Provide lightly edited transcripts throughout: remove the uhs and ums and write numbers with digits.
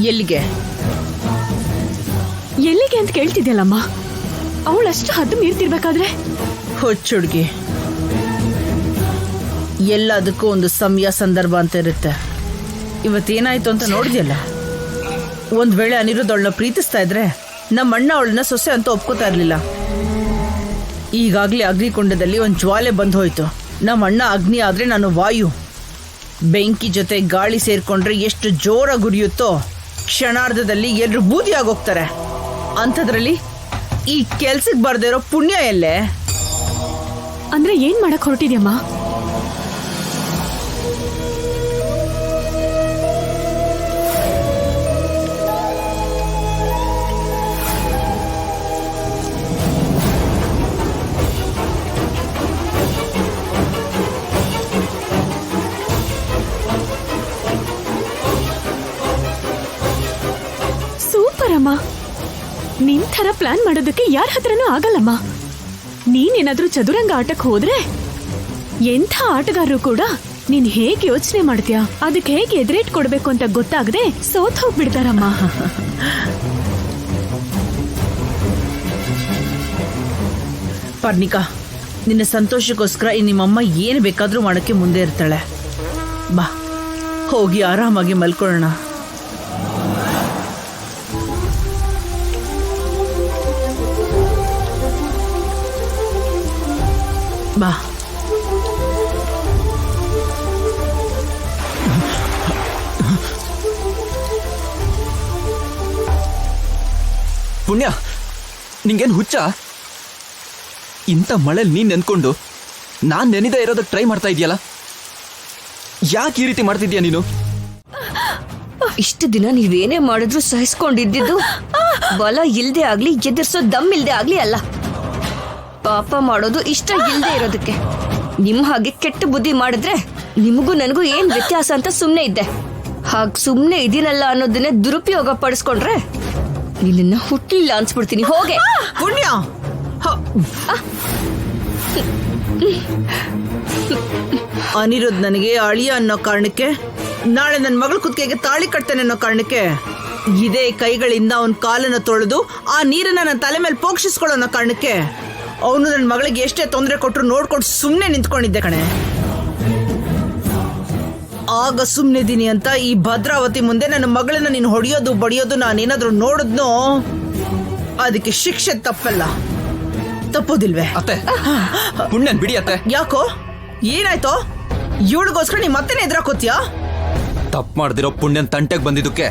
ಎಲ್ಲಿಗೆ ಎಲ್ಲಿಗೆ ಅಂತ ಕೇಳ್ತಿದ್ಯಲ್ಲಮ್ಮ. ಅವಳಷ್ಟು ಹದ್ದು ಮೀರ್ತಿರ್ಬೇಕಾದ್ರೆ ಹುಚ್ಚುಡ್ಗಿ, ಎಲ್ಲದಕ್ಕೂ ಒಂದು ಸಮಯ ಸಂದರ್ಭ ಅಂತ ಇರುತ್ತೆ. ಇವತ್ತೇನಾಯ್ತು ಅಂತ ನೋಡಿದ್ಯಲ್ಲ. ಒಂದ್ ವೇಳೆ ಅನಿರುದ್ಧ ಅವಳನ್ನ ಪ್ರೀತಿಸ್ತಾ ಇದ್ರೆ ನಮ್ಮ ಅಣ್ಣ ಅವಳನ್ನ ಸೊಸೆ ಅಂತ ಒಪ್ಕೋತಾ ಇರ್ಲಿಲ್ಲ. ಈಗಾಗ್ಲೇ ಅಗ್ನಿಕೊಂಡದಲ್ಲಿ ಒಂದ್ ಜ್ವಾಲೆ ಬಂದ್ ಹೋಯ್ತು. ನಮ್ಮ ಅಣ್ಣ ಅಗ್ನಿ ಆದ್ರೆ ನಾನು ವಾಯು. ಬೆಂಕಿ ಜೊತೆ ಗಾಳಿ ಸೇರ್ಕೊಂಡ್ರೆ ಎಷ್ಟು ಜೋರಾಗಿ ಉರಿಯುತ್ತೋ ಕ್ಷಣಾರ್ಧದಲ್ಲಿ ಎಲ್ರು ಬೂದಿ ಆಗೋಗ್ತಾರೆ. ಅಂಥದ್ರಲ್ಲಿ ಈ ಕೆಲ್ಸಕ್ಕೆ ಬರ್ದೇ ಇರೋ ಪುಣ್ಯ ಎಲ್ಲೇ? ಅಂದ್ರೆ ಏನ್ ಮಾಡಕ್ ಹೊರಟಿದ್ಯಮ್ಮ? ಸೂಪರ್ ಅಮ್ಮ. ನಿನ್ ಥರ ಪ್ಲಾನ್ ಮಾಡೋದಕ್ಕೆ ಯಾರ ಹತ್ರನೂ ಆಗಲ್ಲಮ್ಮ. ನೀನೇನಾದ್ರೂ ಚದುರಂಗ ಆಟಕ್ಕೆ ಹೋದ್ರೆ ಎಂಥ ಆಟಗಾರರು ಕೂಡ ನೀನ್ ಹೇಗೆ ಯೋಚನೆ ಮಾಡ್ತೀಯಾ, ಅದಕ್ಕೆ ಹೇಗೆ ಎದುರೇಟ್ ಕೊಡ್ಬೇಕು ಅಂತ ಗೊತ್ತಾಗದೆ ಸೋತ್ ಹೋಗ್ಬಿಡ್ತಾರಮ್ಮ. ಪರ್ಣಿಕಾ, ನಿನ್ನ ಸಂತೋಷಕ್ಕೋಸ್ಕರ ನಿಮ್ಮಮ್ಮ ಏನು ಬೇಕಾದ್ರೂ ಮಾಡಕ್ಕೆ ಮುಂದೆ ಇರ್ತಾಳೆ. ಬಾ, ಹೋಗಿ ಆರಾಮಾಗಿ ಮಲ್ಕೊಳ್ಳೋಣ. ಬಾ. ಪುಣ್ಯ, ನಿಂಗೇನು ಹುಚ್ಚ? ಇಂಥ ಮಳೆಲಿ ನೀನ್ ನೆನ್ಕೊಂಡು ನಾನ್ ನೆನೆದೇ ಇರೋದಕ್ಕೆ ಟ್ರೈ ಮಾಡ್ತಾ ಇದೆಯಲ್ಲ. ಯಾಕೆ ಈ ರೀತಿ ಮಾಡ್ತಿದ್ಯಾ ನೀನು? ಇಷ್ಟು ದಿನ ನೀವೇನೇ ಮಾಡಿದ್ರು ಸಹಿಸ್ಕೊಂಡಿದ್ದು ಬಲ ಇಲ್ದೆ ಆಗ್ಲಿ, ಎದುರ್ಸೋ ದಮ್ ಇಲ್ದೆ ಆಗ್ಲಿ ಅಲ್ಲ, ಪಾಪ ಮಾಡೋದು ಇಷ್ಟ ಇಲ್ದೆ ಇರೋದಕ್ಕೆ. ನಿಮ್ ಹಾಗೆ ಕೆಟ್ಟ ಬುದ್ಧಿ ಮಾಡಿದ್ರೆ ನಿಮಗೂ ನನಗೂ ಏನ್ ವ್ಯತ್ಯಾಸ ಅಂತ ಸುಮ್ನೆ ಇದ್ದೆ. ಹಾಗ್ ಸುಮ್ನೆ ಇದೀನಲ್ಲ ಅನ್ನೋದನ್ನೇ ದುರುಪಯೋಗ ಪಡಿಸ್ಕೊಂಡ್ರೆ ನಿನ್ನ ಹುಟ್ಟಿಲ್ಲ ಅನ್ಸ್ಬಿಡ್ತೀನಿ. ಹೋಗೆ ಪುಣ್ಯ. ಅನಿರುದ್ಧ ನನಗೆ ಅಳಿಯ ಅನ್ನೋ ಕಾರಣಕ್ಕೆ, ನಾಳೆ ನನ್ನ ಮಗಳ ಕುತ್ತಿಗೆಗೆ ತಾಳಿ ಕಟ್ತಾನೆ ಅನ್ನೋ ಕಾರಣಕ್ಕೆ ಇದೇ ಕೈಗಳಿಂದ ಅವನ ಕಾಲನ್ನ ತೊಳೆದು ಆ ನೀರನ್ನ ನನ್ನ ತಲೆ ಮೇಲೆ ಪೋಕ್ಷಿಸ್ಕೊಳ್ಳೋ ಅನ್ನೋ ಕಾರಣಕ್ಕೆ ಅವನು ನನ್ನ ಮಗಳಿಗೆ ಎಷ್ಟೇ ತೊಂದರೆ ಕೊಟ್ಟರು ನೋಡ್ಕೊಂಡು ಸುಮ್ಮನೆ ನಿಂತ್ಕೊಂಡಿದ್ದೆ ಕಣೆ. ಆಗ ಸುಮ್ಮನಿದ್ದೀನಿ ಅಂತ ಈ ಭದ್ರಾವತಿ ಮುಂದೆ ನನ್ನ ಮಗಳನ್ನ ನೀನು ಹೊಡೆಯೋದು ಬಡಿಯೋದು ನಾನೇನಾದ್ರೂ ನೋಡಿದ್ನೋ ಅದಕ್ಕೆ ಶಿಕ್ಷೆ ತಪ್ಪಲ್ಲ, ತಪ್ಪೋದಿಲ್ವೇ? ಅತ್ತೆ, ಪುಣ್ಯನ್ ಬಿಡಿ ಅತ್ತೆ. ಯಾಕೋ, ಏನಾಯ್ತೋ? ಇವಳಿಗೋಸ್ಕರ ನೀ ಮತ್ತೇನೆ ಎದುರಾಕೋತಿಯಾ? ತಪ್ಪು ಮಾಡ್ದಿರೋ ಪುಣ್ಯನ್ ತಂಟೆಗೆ ಬಂದಿದ್ದಕ್ಕೆ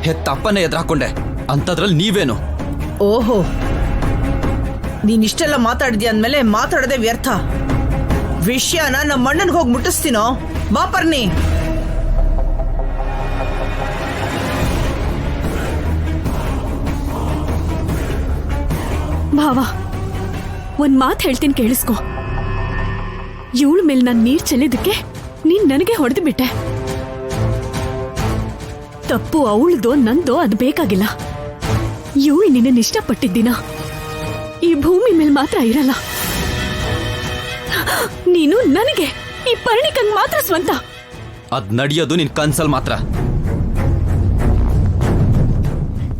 ಹೆತ್ತಪ್ಪನೇ ಎದುರಾಕೊಂಡೆ. ಅಂಥದ್ರಲ್ಲಿ ನೀವೇನು? ಓಹೋ, ನೀನಿಷ್ಟೆಲ್ಲ ಮಾತಾಡಿದ್ಯಾ ಅಂದ್ಮೇಲೆ ಮಾತಾಡದೆ ವ್ಯರ್ಥ. ವಿಷಯನ ನಮ್ಮ ಅಣ್ಣನ್ಗೆ ಹೋಗಿ ಮುಟ್ಟಿಸ್ತೀನೋ? ಬಾ ಪರ್ಣಿ. ಭಾವ, ಒಂದ್ ಮಾತು ಹೇಳ್ತೀನಿ ಕೇಳಿಸ್ಕೊ. ಇವಳ ಮೇಲೆ ನಾನು ನೀರ್ ಚೆಲ್ಲಿದ್ದಕ್ಕೆ ನೀನ್ ನನಗೆ ಹೊಡೆದು ಬಿಟ್ಟೆ. ತಪ್ಪು ಅವಳದೋ ನಂದೋ ಅದು ಬೇಕಾಗಿಲ್ಲ. ಇವಳು ನಿನ್ನ ಇಷ್ಟಪಟ್ಟಿದ್ದಿನ ಈ ಭೂಮಿ ಮೇಲೆ ಮಾತ್ರ ಇರಲ್ಲ. ನೀನು ನನಗೆ, ಈ ಪರ್ಣಿಕಂಗ್ ಮಾತ್ರ ಸ್ವಂತ. ಅದ್ ನಡೆಯೋದು ನಿನ್ ಕನ್ಸಲ್ ಮಾತ್ರ.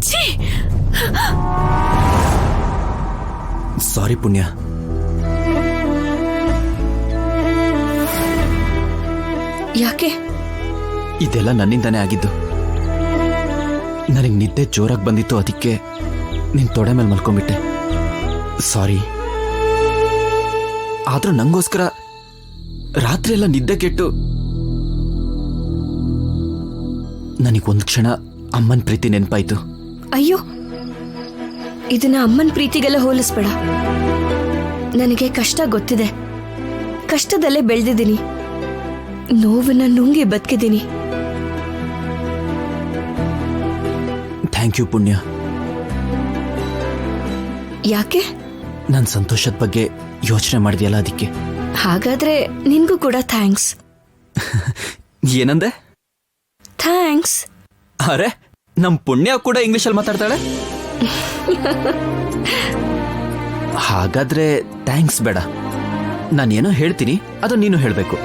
ಛೀ! ಸಾರಿ ಪುಣ್ಯ. ಯಾಕೆ? ಇದೆಲ್ಲ ನನ್ನಿಂದಾನೇ ಆಗಿದ್ದು. ನನಗೆ ನಿದ್ದೆ ಜೋರಾಗಿ ಬಂದಿತ್ತು, ಅದಕ್ಕೆ ನಿನ್ ತೊಡೆ ಮೇಲೆ ಮಲ್ಕೊಂಡ್ಬಿಟ್ಟೆ. ಸಾರಿ. ಆದ್ರೂ ನಂಗೋಸ್ಕರ ರಾತ್ರಿ ಎಲ್ಲ ನಿದ್ದೆ ಕೆಟ್ಟು ನನಗೊಂದು ಕ್ಷಣ ಅಮ್ಮನ ಪ್ರೀತಿ ನೆನಪಾಯ್ತು. ಅಯ್ಯೋ, ಇದನ್ನ ಅಮ್ಮನ ಪ್ರೀತಿಗೆಲ್ಲ ಹೋಲಿಸ್ಬೇಡ. ನನಗೆ ಕಷ್ಟ ಗೊತ್ತಿದೆ, ಕಷ್ಟದಲ್ಲೇ ಬೆಳೆದಿದ್ದೀನಿ, ನೋವನ್ನ ನುಂಗಿ ಬದುಕಿದ್ದೀನಿ. ಥ್ಯಾಂಕ್ ಯು ಪುಣ್ಯ. ಯಾಕೆ? ನನ್ನ ಸಂತೋಷದ ಬಗ್ಗೆ ಯೋಚನೆ ಮಾಡಿದೆಯಲ್ಲ, ಅದಕ್ಕೆ. ಹಾಗಾದ್ರೆ ನಿನ್ಗೂ ಕೂಡ ಥ್ಯಾಂಕ್ಸ್. ಏನಂದೆ? ಥ್ಯಾಂಕ್ಸ್. ಅರೆ, ನಮ್ ಪುಣ್ಯ ಕೂಡ ಇಂಗ್ಲಿಷಲ್ಲಿ ಮಾತಾಡ್ತಾಳೆ. ಹಾಗಾದ್ರೆ ಥ್ಯಾಂಕ್ಸ್ ಬೇಡ, ನಾನೇನೋ ಹೇಳ್ತೀನಿ, ಅದು ನೀನು ಹೇಳ್ಬೇಕು.